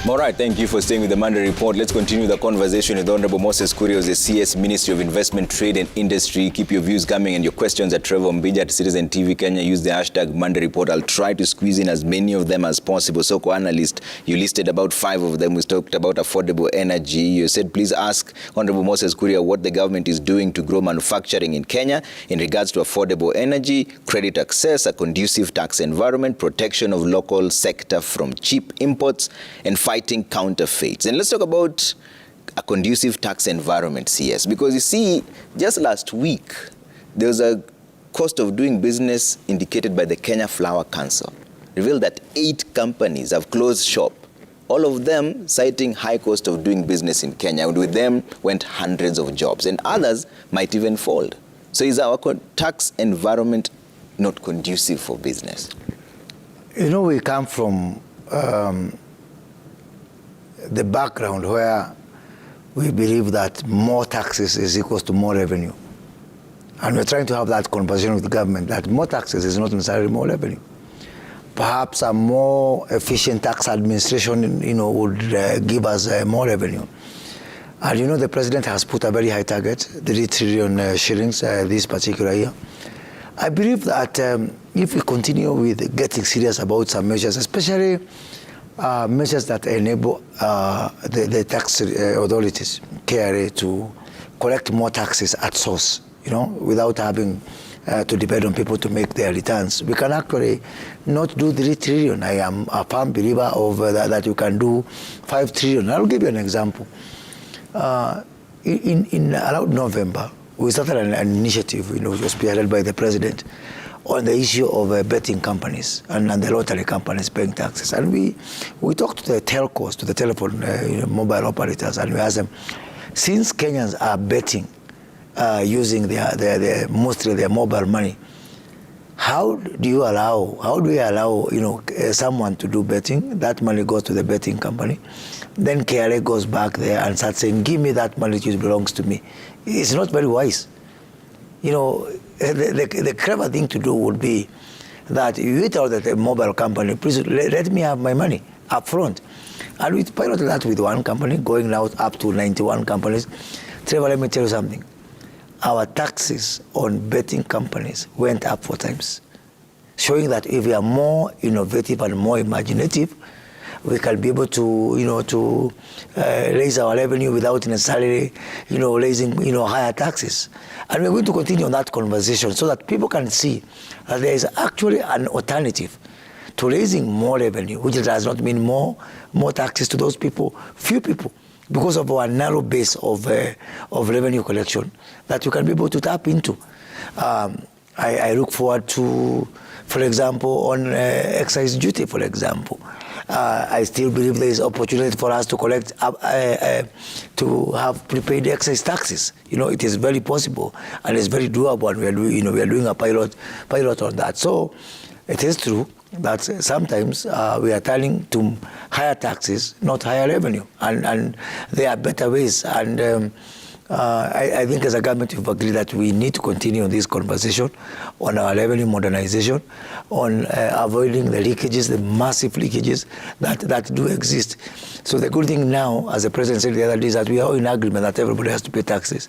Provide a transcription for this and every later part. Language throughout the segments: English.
All right, thank you for staying with the Monday Report. Let's continue the conversation with Honorable Moses Kuria of the CS Ministry of Investment, Trade and Industry. Keep your views coming and your questions at Trevor Mbija at Citizen TV Kenya. Use the hashtag Monday Report. I'll try to squeeze in as many of them as possible. Soko analyst, you listed about 5 of them. We talked about affordable energy. You said, please ask Honorable Moses Kuria what the government is doing to grow manufacturing in Kenya in regards to affordable energy, credit access, a conducive tax environment, protection of local sector from cheap imports, and fighting counterfeits. And let's talk about a conducive tax environment, CS, because you see, just last week, there was a cost of doing business indicated by the Kenya Flour Council, revealed that 8 companies have closed shop, all of them citing high cost of doing business in Kenya, and with them went hundreds of jobs, and others might even fold. So is our tax environment not conducive for business? You know, we come from the background where we believe that more taxes is equals to more revenue. And we're trying to have that conversation with the government that more taxes is not necessarily more revenue. Perhaps a more efficient tax administration, would give us more revenue. And the president has put a very high target, 3 trillion shillings this particular year. I believe that if we continue with getting serious about some measures, especially measures that enable the tax authorities, KRA, to collect more taxes at source, without having to depend on people to make their returns. We can actually not do 3 trillion. I am a firm believer of that you can do 5 trillion. I'll give you an example. In around November, we started an initiative, which was spearheaded by the president, on the issue of betting companies and the lottery companies paying taxes. And we talked to the telcos, to the telephone mobile operators, and we asked them, since Kenyans are betting using mostly their mobile money, how do we allow someone to do betting? That money goes to the betting company. Then KRA goes back there and starts saying, give me that money which belongs to me. It's not very wise. The clever thing to do would be that you tell the mobile company, please let me have my money up front. And we piloted that with one company, going now up to 91 companies. Trevor, let me tell you something. Our taxes on betting companies went up 4 times, showing that if we are more innovative and more imaginative, we can be able to raise our revenue without necessarily, raising, higher taxes. And we're going to continue on that conversation so that people can see that there is actually an alternative to raising more revenue, which does not mean more taxes to those people, few people, because of our narrow base of revenue collection that you can be able to tap into. I look forward to, for example, on excise duty, for example. I still believe there is opportunity for us to collect, to have prepaid excise taxes. It is very possible and it's very doable, and we are doing a pilot on that. So it is true that sometimes we are turning to higher taxes, not higher revenue, and there are better ways. And I think as a government we've agreed that we need to continue this conversation on our revenue modernization, on avoiding the leakages, the massive leakages that do exist. So the good thing now, as the president said the other day, is that we are all in agreement that everybody has to pay taxes.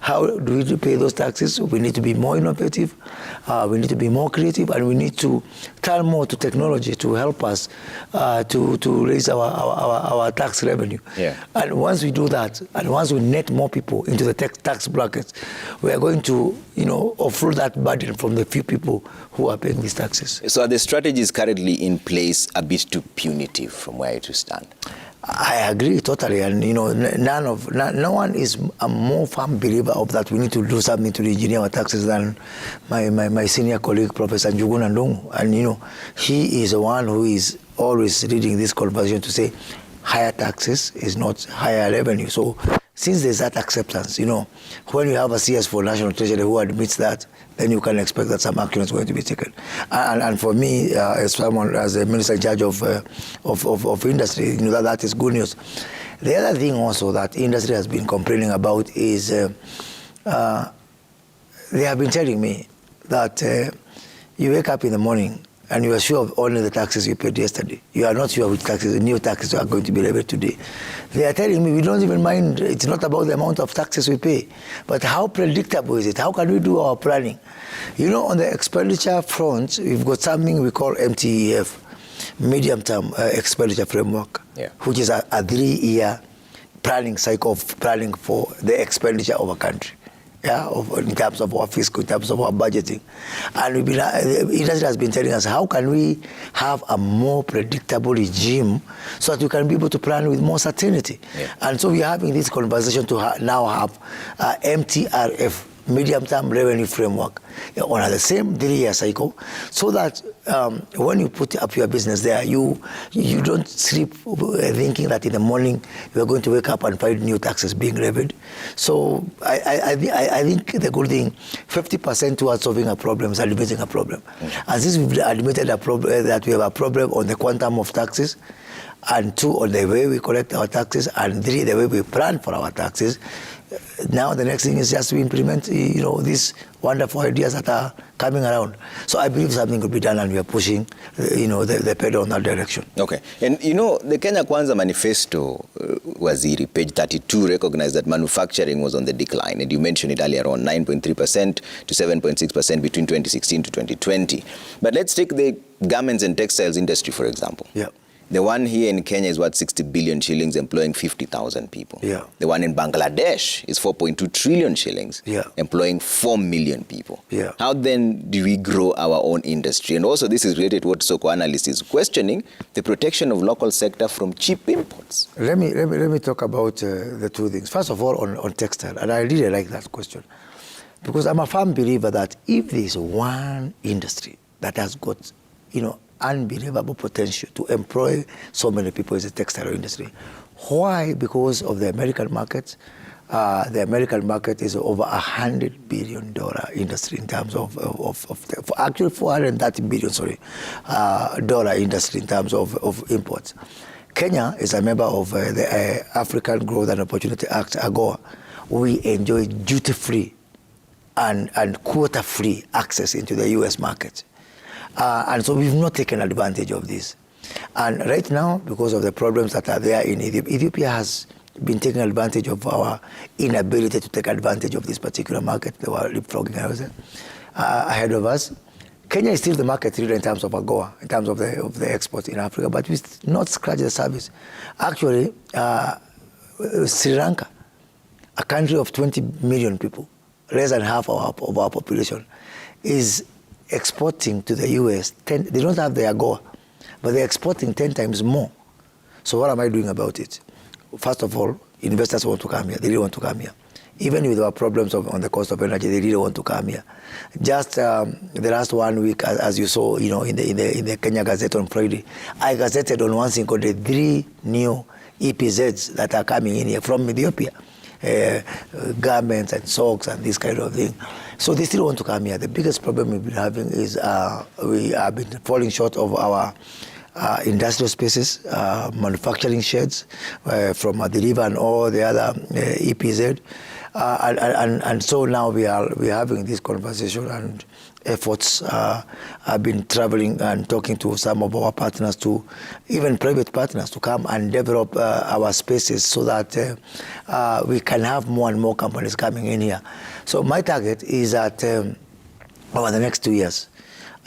How do we pay those taxes? We need to be more innovative, we need to be more creative, and we need to turn more to technology to help us to raise our tax revenue. Yeah. And once we do that, and once we net more people into the tax brackets, we are going to, offload that burden from the few people who are paying these taxes. So are the strategies currently in place a bit too punitive from where you stand? I agree totally, and no one is a more firm believer of that we need to do something to engineer our taxes than my senior colleague, Professor Njuguna Ndung'u. And he is the one who is always leading this conversation to say higher taxes is not higher revenue. So since there's that acceptance, when you have a CS for National Treasury who admits that, then you can expect that some action is going to be taken. And for me, as a minister in charge of industry, that is good news. The other thing also that industry has been complaining about is they have been telling me that you wake up in the morning and you are sure of only the taxes you paid yesterday. You are not sure which taxes, new taxes are going to be levied today. They are telling me we don't even mind, it's not about the amount of taxes we pay, but how predictable is it? How can we do our planning? You know, on the expenditure front, we've got something we call MTEF, medium-term expenditure framework, which is a 3-year planning cycle of planning for the expenditure of a country. In terms of our fiscal, in terms of our budgeting. And the industry has been telling us, how can we have a more predictable regime so that we can be able to plan with more certainty? And so we are having this conversation to now have MTRF, medium-term revenue framework, on the same 3-year cycle, so that when you put up your business there, you don't sleep thinking that in the morning you are going to wake up and find new taxes being levied. So I think the good thing, 50% towards solving a problem is admitting a problem. And since we've admitted a problem, that we have a problem on the quantum of taxes, and 2, on the way we collect our taxes, and 3, the way we plan for our taxes, now the next thing is just to implement, these wonderful ideas that are coming around. So I believe something could be done, and we are pushing, the pedal in that direction. Okay. And, the Kenya Kwanza manifesto, Waziri, page 32, recognized that manufacturing was on the decline. And you mentioned it earlier on, 9.3% to 7.6% between 2016 to 2020. But let's take the garments and textiles industry, for example. Yeah. The one here in Kenya is worth 60 billion shillings, employing 50,000 people. Yeah. The one in Bangladesh is 4.2 trillion shillings, employing 4 million people. Yeah. How then do we grow our own industry? And also this is related to what Soko analyst is questioning, the protection of local sector from cheap imports. Let me talk about the two things. First of all, on textile, and I really like that question, because I'm a firm believer that if there's one industry that has got, unbelievable potential to employ so many people is the textile industry. Why? Because of the American market. The American market is over $100 billion industry in terms of actually $430 billion, dollar industry in terms of imports. Kenya is a member of the African Growth and Opportunity Act, AGOA. We enjoy duty-free and quota-free access into the U.S. market. And so we've not taken advantage of this. And right now, because of the problems that are there in Ethiopia has been taking advantage of our inability to take advantage of this particular market. They were leapfrogging ahead of us. Kenya is still the market leader in terms of AGOA, in terms of the exports in Africa, but we not scratch the surface. Actually, Sri Lanka, a country of 20 million people, less than half of our population, is exporting to the US. They don't have the AGOA, but they're exporting 10 times more. So what am I doing about it? First of all, investors want to come here. They really want to come here. Even with our problems on the cost of energy, they really want to come here. Just the last 1 week, as you saw, in the Kenya Gazette on Friday, I gazetted on one thing called the 3 new EPZs that are coming in here from Ethiopia. Garments and socks and this kind of thing. So they still want to come here. The biggest problem we've been having is we have been falling short of our industrial spaces, manufacturing sheds from Adiliva and all the other EPZ. And so now we are having this conversation, and efforts. I've been traveling and talking to some of our partners, to even private partners, to come and develop our spaces so that we can have more and more companies coming in here. So my target is that over the next 2 years,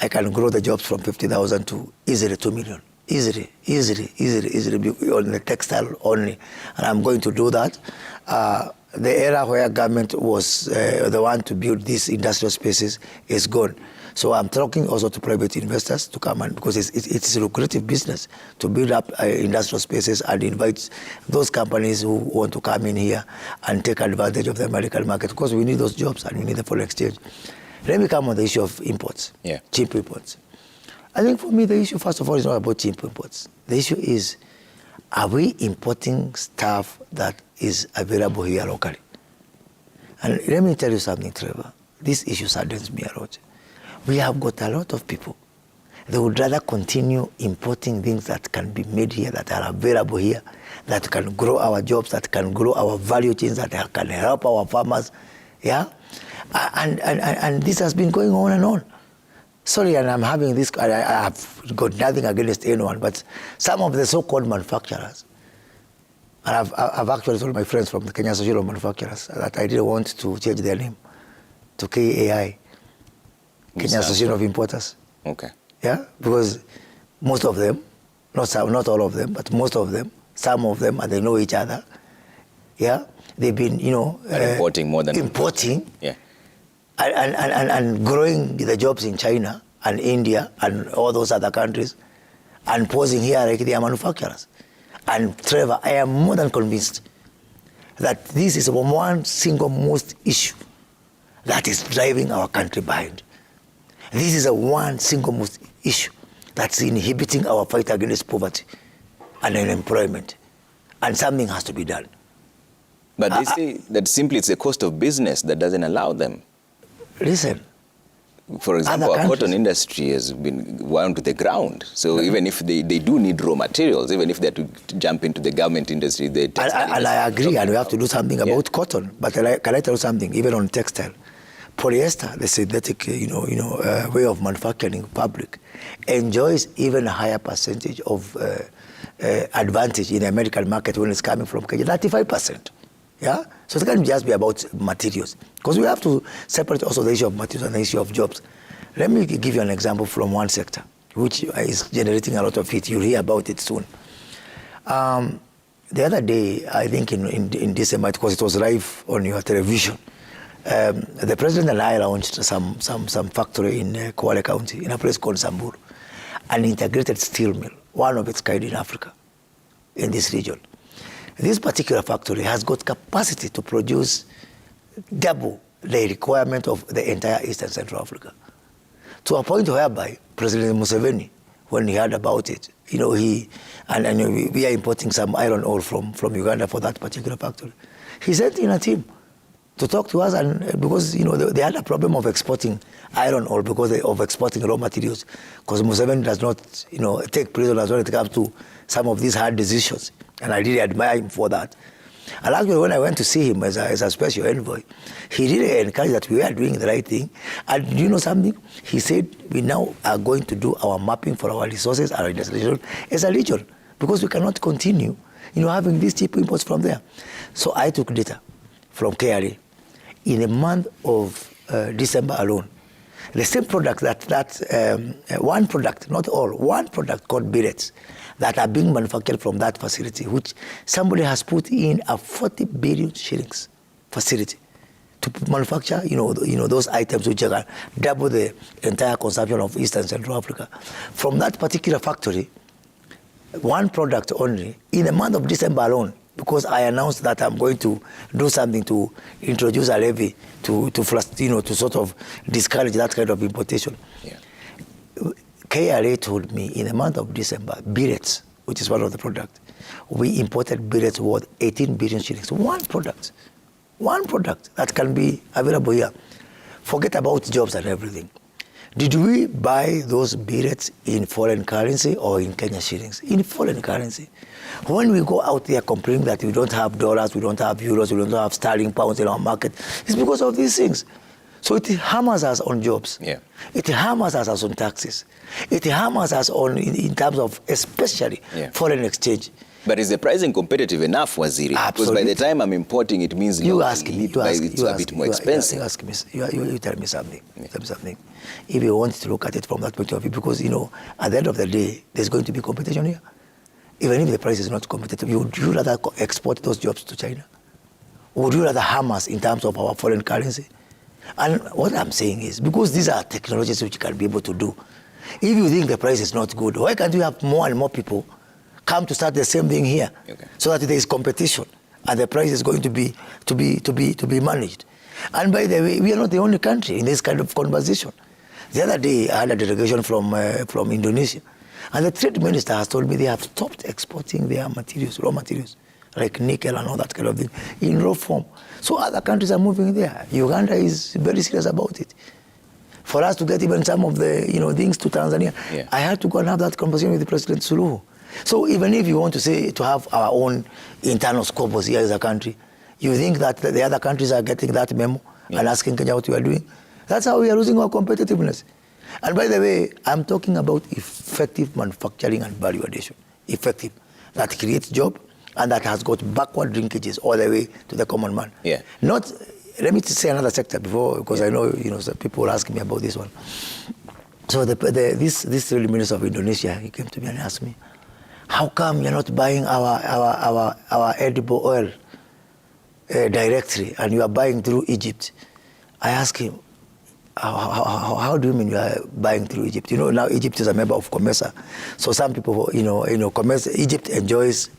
I can grow the jobs from 50,000 to easily 2 million. Easily on the textile only. And I'm going to do that. The era where government was the one to build these industrial spaces is gone. So I'm talking also to private investors to come, and because it's a lucrative business to build up industrial spaces and invite those companies who want to come in here and take advantage of the American market, because we need those jobs and we need the foreign exchange. Let me come on the issue of imports, cheap imports. I think for me the issue, first of all, is not about cheap imports. The issue is, are we importing stuff that is available here locally? And let me tell you something, Trevor. This issue saddens me a lot. We have got a lot of people. They would rather continue importing things that can be made here, that are available here, that can grow our jobs, that can grow our value chains, that can help our farmers. Yeah? And this has been going on and on. Sorry, and I'm having this, I have got nothing against anyone, but some of the so-called manufacturers, and I've actually told my friends from the Kenya Association of Manufacturers that I didn't want to change their name to KAI, Kenya Association of Importers. Okay. Yeah, because most of them, not all of them, but most of them, some of them, and they know each other. Yeah, they've been, importing more than importing. Yeah. And growing the jobs in China and India and all those other countries and posing here like they are manufacturers. And Trevor, I am more than convinced that this is one single most issue that is driving our country behind. This is one single most issue that's inhibiting our fight against poverty and unemployment. And something has to be done. But they say that simply it's the cost of business that doesn't allow them. Listen. For example, our cotton industry has been wound to the ground. So even if they do need raw materials, even if they have to jump into the garment industry, the textile industry. And I agree, and we have to do something about cotton. But can I tell you something? Even on textile, polyester, the synthetic, way of manufacturing fabric, enjoys even a higher percentage of advantage in the American market when it's coming from Kenya, 95%. Yeah, so it can't just be about materials, because we have to separate also the issue of materials and the issue of jobs. Let me give you an example from one sector, which is generating a lot of heat. You'll hear about it soon. The other day, I think in December, because it was live on your television, the president and I launched some factory in Kwale County, in a place called Samburu, an integrated steel mill, one of its kind in Africa, in this region. This particular factory has got capacity to produce double the requirement of the entire Eastern Central Africa, to a point whereby President Museveni, when he heard about it, we are importing some iron ore from Uganda for that particular factory. He sent in a team to talk to us, and because they had a problem of exporting iron ore because of exporting raw materials, because Museveni does not take prisoners when it comes to some of these hard decisions. And I really admire him for that. And actually, when I went to see him as a special envoy, he really encouraged that we are doing the right thing. And you know something? He said, we now are going to do our mapping for our resources, our industrialization as a region, because we cannot continue, having these cheap imports from there. So I took data from KRA. In the month of December alone, the same product one product, not all, one product called billets, that are being manufactured from that facility, which somebody has put in a 40 billion shillings facility to manufacture, those items which are double the entire consumption of Eastern Central Africa. From that particular factory, one product only, in the month of December alone, because I announced that I'm going to do something to introduce a levy to sort of discourage that kind of importation. Yeah. KRA told me in the month of December, billets, which is one of the products, we imported billets worth 18 billion shillings. One product that can be available here. Forget about jobs and everything. Did we buy those billets in foreign currency or in Kenya shillings? In foreign currency. When we go out there complaining that we don't have dollars, we don't have euros, we don't have sterling pounds in our market, it's because of these things. So it hammers us on jobs. Yeah. It hammers us on taxes. It hammers us on in terms of especially foreign exchange. But is the pricing competitive enough, Waziri? Because by the time I'm importing, it means it's a bit more expensive. You tell me something. Tell me something. If you want to look at it from that point of view, because at the end of the day, there's going to be competition here. Even if the price is not competitive, would you rather export those jobs to China? Would you rather harm us in terms of our foreign currency? And what I'm saying is, because these are technologies which you can be able to do, if you think the price is not good, why can't you have more and more people come to start the same thing here, so that there is competition and the price is going to be managed? And by the way, we are not the only country in this kind of conversation. The other day, I had a delegation from Indonesia, and the trade minister has told me they have stopped exporting their materials, raw materials, like nickel and all that kind of thing, in raw form. So other countries are moving there. Uganda is very serious about it. For us to get even some of the things to Tanzania, I had to go and have that conversation with the President Suluhu. So even if you want to have our own internal squabbles here as a country, you think that the other countries are getting that memo and asking Kenya what we are doing? That's how we are losing our competitiveness. And by the way, I'm talking about effective manufacturing and value addition. Effective. That creates job and that has got backward linkages all the way to the common man. Yeah. Not, let me say another sector before, because I know, some people will ask me about this one. So this really minister of Indonesia, he came to me and asked me, how come you're not buying our edible oil directly and you are buying through Egypt? I asked him, how do you mean you are buying through Egypt? Now Egypt is a member of COMESA. So some people, COMESA, Egypt enjoys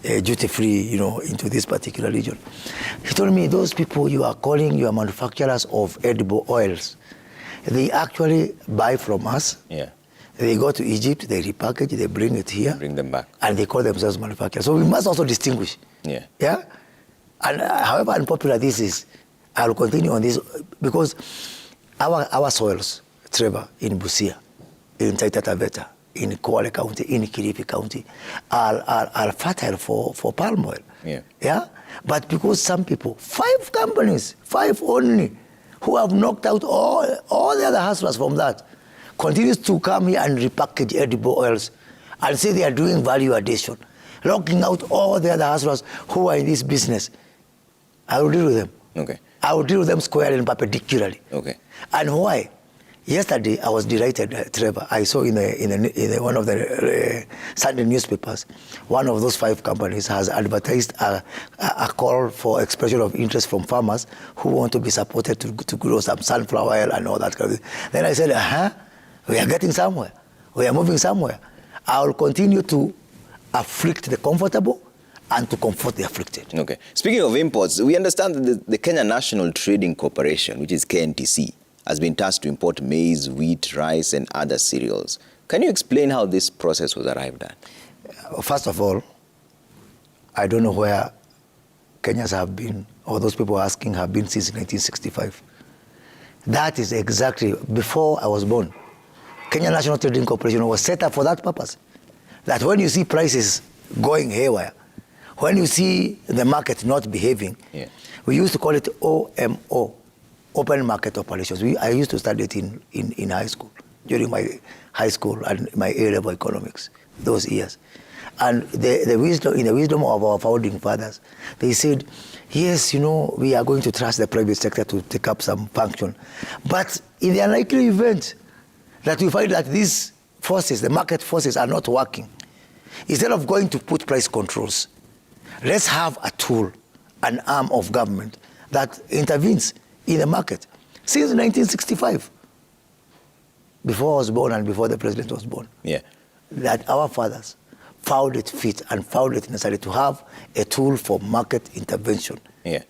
duty-free, into this particular region. He told me, those people you are calling your manufacturers of edible oils, they actually buy from us. Yeah. They go to Egypt, they repackage, they bring it here. Bring them back. And they call themselves manufacturers. So we must also distinguish. Yeah. Yeah? And however unpopular this is, I will continue on this because our soils, Trevor, in Busia, in Taita Taveta, in Kwale County, in Kilifi County, are fertile for palm oil. Yeah. Yeah? But because some people, 5 companies, 5 only, who have knocked out all the other hustlers from that, continues to come here and repackage edible oils and say they are doing value addition, locking out all the other hustlers who are in this business. I will deal with them. Okay. I will deal with them squarely and perpendicularly. Okay. And why? Yesterday, I was delighted, Trevor. I saw in one of the Sunday newspapers, one of those 5 companies has advertised a call for expression of interest from farmers who want to be supported to grow some sunflower oil and all that kind of thing. Then I said, we are getting somewhere. We are moving somewhere. I will continue to afflict the comfortable and to comfort the afflicted. Okay. Speaking of imports, we understand that the Kenya National Trading Corporation, which is KNTC, has been tasked to import maize, wheat, rice, and other cereals. Can you explain how this process was arrived at? First of all, I don't know where Kenyans have been, or those people asking have been since 1965. That is exactly before I was born. Kenya National Trading Corporation was set up for that purpose. That when you see prices going haywire, when you see the market not behaving, we used to call it OMO, Open Market Operations. I used to study it in high school, during my high school and my A-level economics, those years. And in the wisdom of our founding fathers, they said, yes, we are going to trust the private sector to take up some function. But in the unlikely event that we find that these forces, the market forces, are not working, instead of going to put price controls, let's have a tool, an arm of government that intervenes in the market. Since 1965, before I was born and before the president was born, that our fathers found it fit and found it necessary to have a tool for market intervention. Yeah.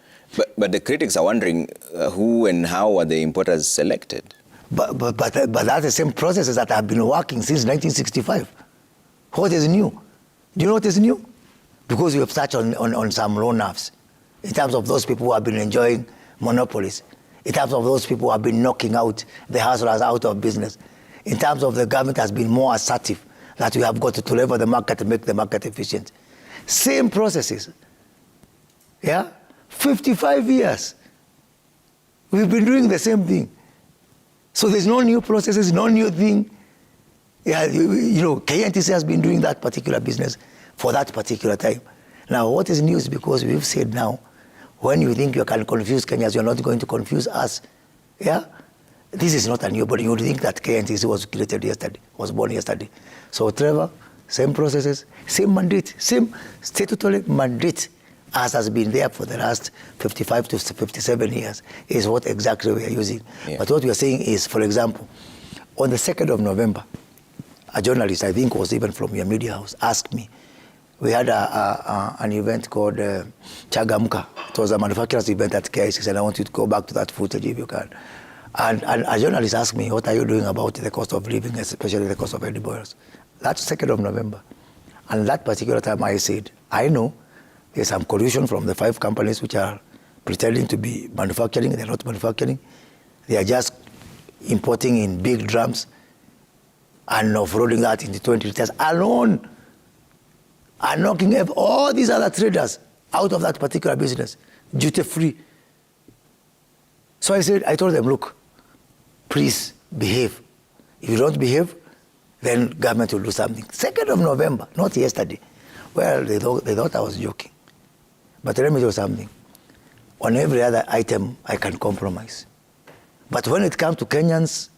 But the critics are wondering who and how are the importers selected? But that's the same processes that have been working since 1965. What is new? Do you know what is new? Because we have touched on some low nerves in terms of those people who have been enjoying monopolies, in terms of those people who have been knocking out the hustlers out of business, in terms of the government has been more assertive, that we have got to level the market and make the market efficient. Same processes. 55 years. We've been doing the same thing. So there's no new processes, no new thing. KNTC has been doing that particular business for that particular time. Now, what is new is because we've said now, when you think you can confuse Kenyans, you're not going to confuse us. This is not a new, but you would think that KNTC was created yesterday, was born yesterday. So, Trevor, same processes, same mandate, same statutory mandate as has been there for the last 55 to 57 years is what exactly we are using. But what we are saying is, for example, on the 2nd of November, a journalist, I think was even from your media house, asked me, we had an event called Chagamka. It was a manufacturer's event at KICC, and I want you to go back to that footage if you can. And a journalist asked me, what are you doing about the cost of living, especially the cost of edible oils? That's 2nd of November. And that particular time I said, I know there's some collusion from the 5 companies which are pretending to be manufacturing. They're not manufacturing. They are just importing in big drums and offloading that into 20 liters alone, and knocking all these other traders out of that particular business, duty-free. So I told them, look, please behave. If you don't behave, then government will do something. 2nd of November, not yesterday. Well, they thought I was joking. But let me tell you something. On every other item, I can compromise. But when it comes to Kenyans'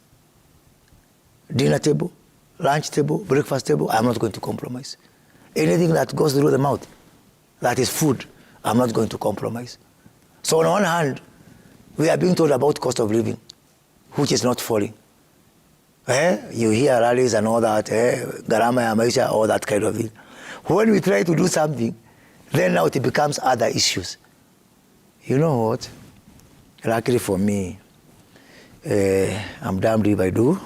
dinner table, lunch table, breakfast table, I'm not going to compromise. Anything that goes through the mouth, that is food, I'm not going to compromise. So on one hand, we are being told about cost of living, which is not falling. You hear rallies and all that, gharama ya maisha, all that kind of thing. When we try to do something, then now it becomes other issues. You know what? Luckily for me, I'm damned if I do,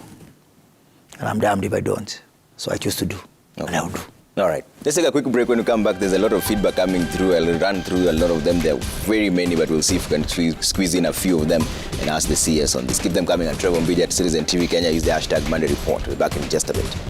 and I'm damned if I don't. So I choose to do, and I will do. All right. Let's take a quick break. When we come back, there's a lot of feedback coming through. I'll run through a lot of them. There are very many, but we'll see if we can squeeze in a few of them and ask the CS on this. Keep them coming on Trevor Mbidi at Citizen TV Kenya. Use the hashtag Monday Report. We're back in just a bit.